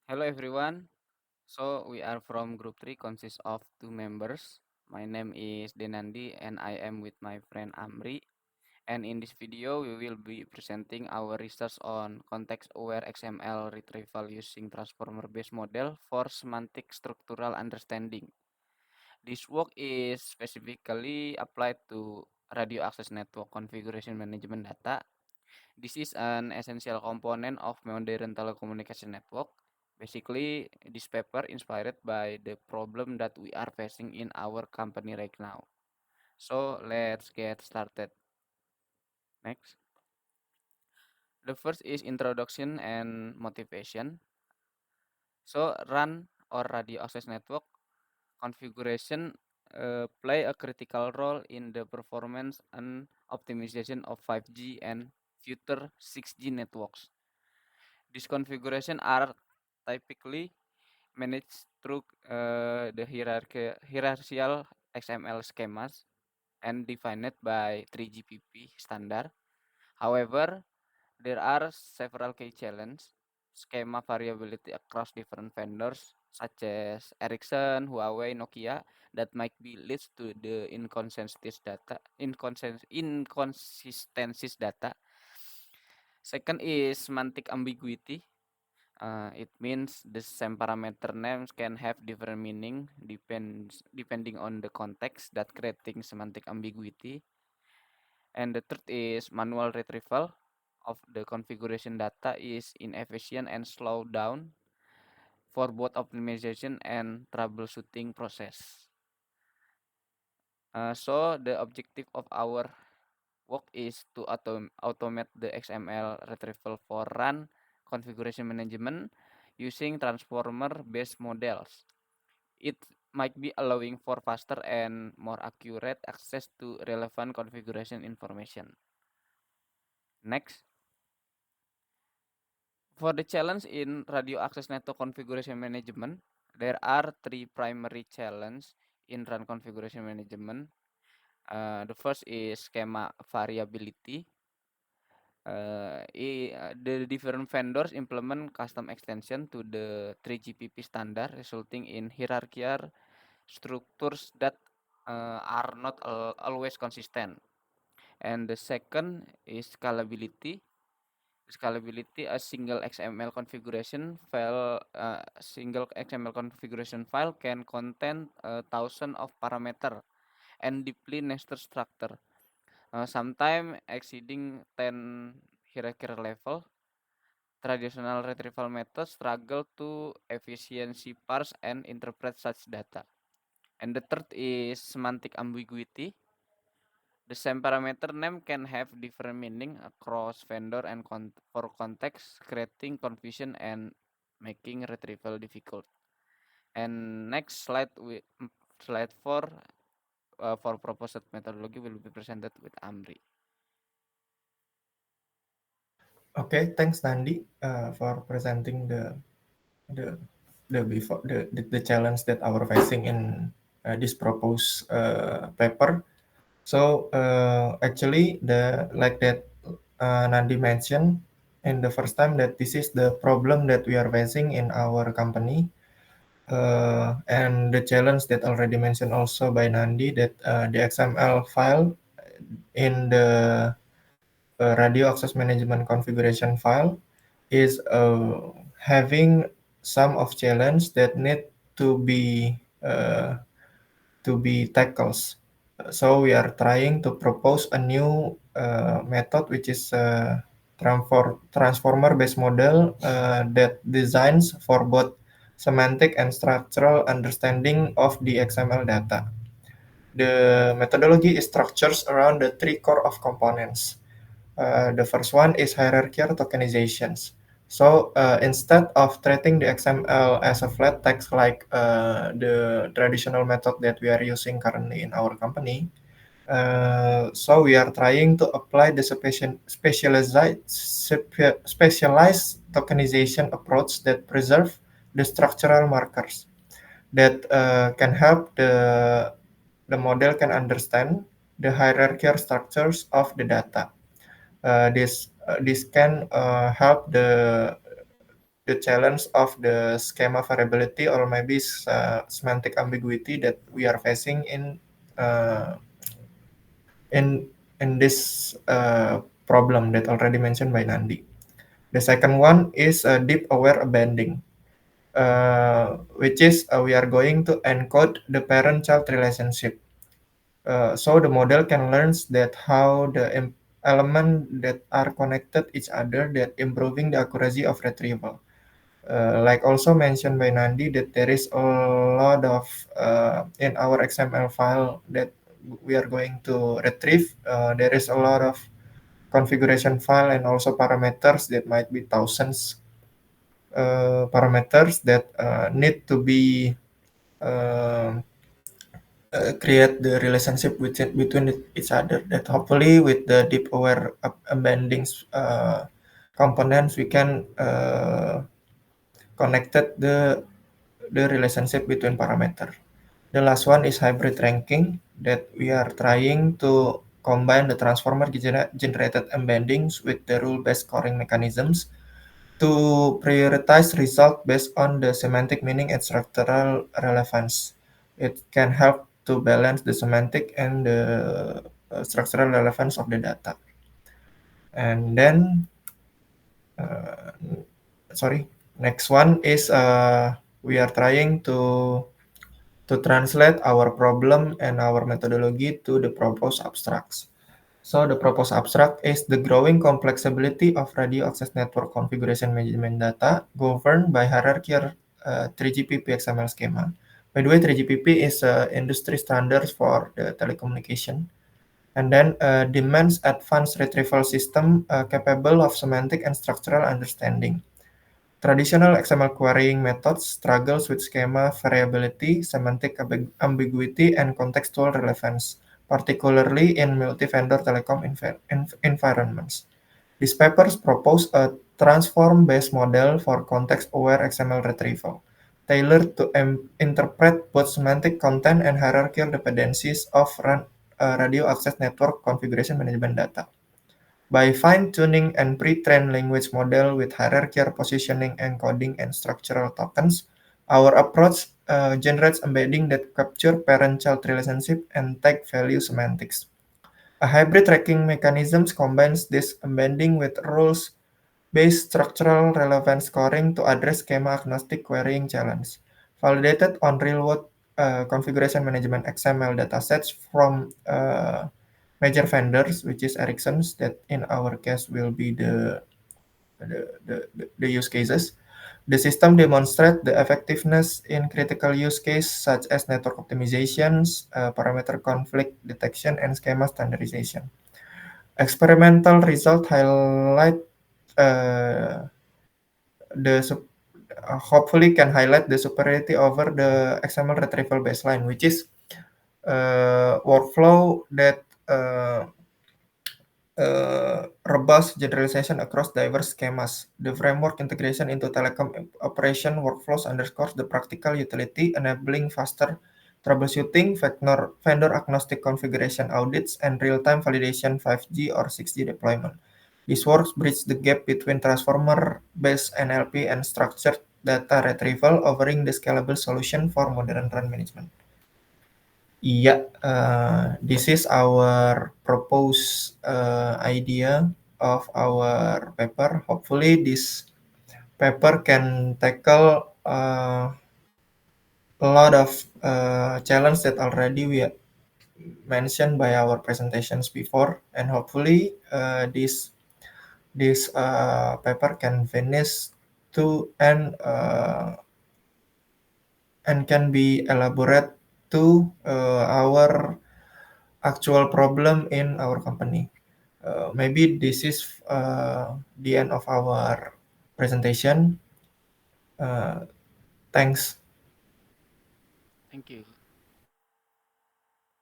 Hello everyone. So we are from group 3 consists of two members. My name is Denandi and I am with my friend Amri. And in this video we will be presenting our research on context-aware XML retrieval using transformer-based model for semantic structural understanding. This work is specifically applied to radio access network configuration management data. This is an essential component of modern telecommunication network. Basically, this paper inspired by the problem that we are facing in our company right now. So let's get started. Next. The first is introduction and motivation. So RAN or radio access network configuration play a critical role in the performance and optimization of 5G and future 6G networks. These configuration are typically managed through the hierarchical XML schemas and defined by 3GPP standard. However, there are several key challenges. Schema variability across different vendors such as Ericsson, Huawei, Nokia that might be leads to the inconsistencies data. Second is semantic ambiguity. It means the same parameter names can have different meaning depending on the context that creating semantic ambiguity. And the third is manual retrieval of the configuration data is inefficient and slow down for both optimization and troubleshooting process. So the objective of our work is to automate the XML retrieval for RAN configuration management using transformer-based models. It might be allowing for faster and more accurate access to relevant configuration information. Next, for the challenge in radio access network configuration management, there are three primary challenges in RAN configuration management. The first is schema variability. The different vendors implement custom extension to the 3GPP standard, resulting in hierarchical structures that are not always consistent. And the second is scalability. A single XML configuration file can contain a thousand of parameter and deeply nested structure, sometimes exceeding 10 hierarchical level. Traditional retrieval methods struggle to efficiency parse and interpret such data. And the third is semantic ambiguity. The same parameter name can have different meaning across vendor and for context, creating confusion and making retrieval difficult. And next slide slide 4 for proposed methodology will be presented with Amri. Okay, thanks Nandi for presenting the the challenge that our facing in this proposed paper. So actually, the like that Nandi mentioned in the first time that this is the problem that we are facing in our company, and the challenge that already mentioned also by Nandi that the XML file in the radio access management configuration file is having some of challenge that need to be uh, tackled. So we are trying to propose a new method which is transformer-based model that designs for both semantic and structural understanding of the XML data. The methodology is structured around the three core of components. The first one is hierarchical tokenizations. So instead of treating the XML as a flat text like the traditional method that we are using currently in our company, so we are trying to apply the specialized tokenization approach that preserve the structural markers that can help the model can understand the hierarchical structures of the data. This can help the the challenge of the schema variability or maybe semantic ambiguity that we are facing uh, in this problem that already mentioned by Nandi. The second one is deep aware abanding, which is we are going to encode the parent-child relationship. So the model can learn that how the element that are connected each other that improving the accuracy of retrieval. Like also mentioned by Nandi that there is a lot of in our XML file that we are going to retrieve. There is a lot of configuration file and also parameters that might be thousands parameters that need to be uh, create the relationship between each other. That hopefully with the deep aware embedding components we can connected the relationship between parameter. The last one is hybrid ranking that we are trying to combine the transformer generated embeddings with the rule-based scoring mechanisms to prioritize result based on the semantic meaning and structural relevance. It can help to balance the semantic and the structural relevance of the data. And then, uh, sorry, next one is we are trying to translate our problem and our methodology to the proposed abstracts. So the proposed abstract is the growing complexity of radio access network configuration management data governed by hierarchical 3GPP XML schema. By the way, 3GPP is industry standards for the telecommunication, and then demands advanced retrieval system capable of semantic and structural understanding. Traditional XML querying methods struggles with schema variability, semantic ambiguity, and contextual relevance, particularly in multi-vendor telecom environments. These papers propose a transform-based model for context-aware XML retrieval, tailored to interpret both semantic content and hierarchical dependencies of radio access network configuration management data. By fine-tuning and pre-trained language model with hierarchical positioning, encoding, and structural tokens, our approach generates embedding that capture parent-child relationship and tag value semantics. A hybrid tracking mechanism combines this embedding with rules-based structural relevance scoring to address schema-agnostic querying challenge. Validated on real-world configuration management XML datasets from major vendors, which is Ericsson's, that in our case will be the use cases. The system demonstrates the effectiveness in critical use case such as network optimizations, parameter conflict detection, and schema standardization. Experimental results highlight uh, the hopefully can highlight the superiority over the XML retrieval baseline, which is workflow that robust generalization across diverse schemas. The framework integration into telecom operation workflows underscores the practical utility, enabling faster troubleshooting, vendor agnostic configuration audits, and real-time validation 5G or 6G deployment. This works bridge the gap between transformer-based NLP and structured data retrieval, offering the scalable solution for modern run management. Yeah, this is our proposed idea of our paper. Hopefully, this paper can tackle a lot of challenge that already we mentioned by our presentations before, and hopefully, this paper can finish to and can be elaborate to our actual problem in our company. Maybe this is the end of our presentation. Uh, Thanks. Thank you.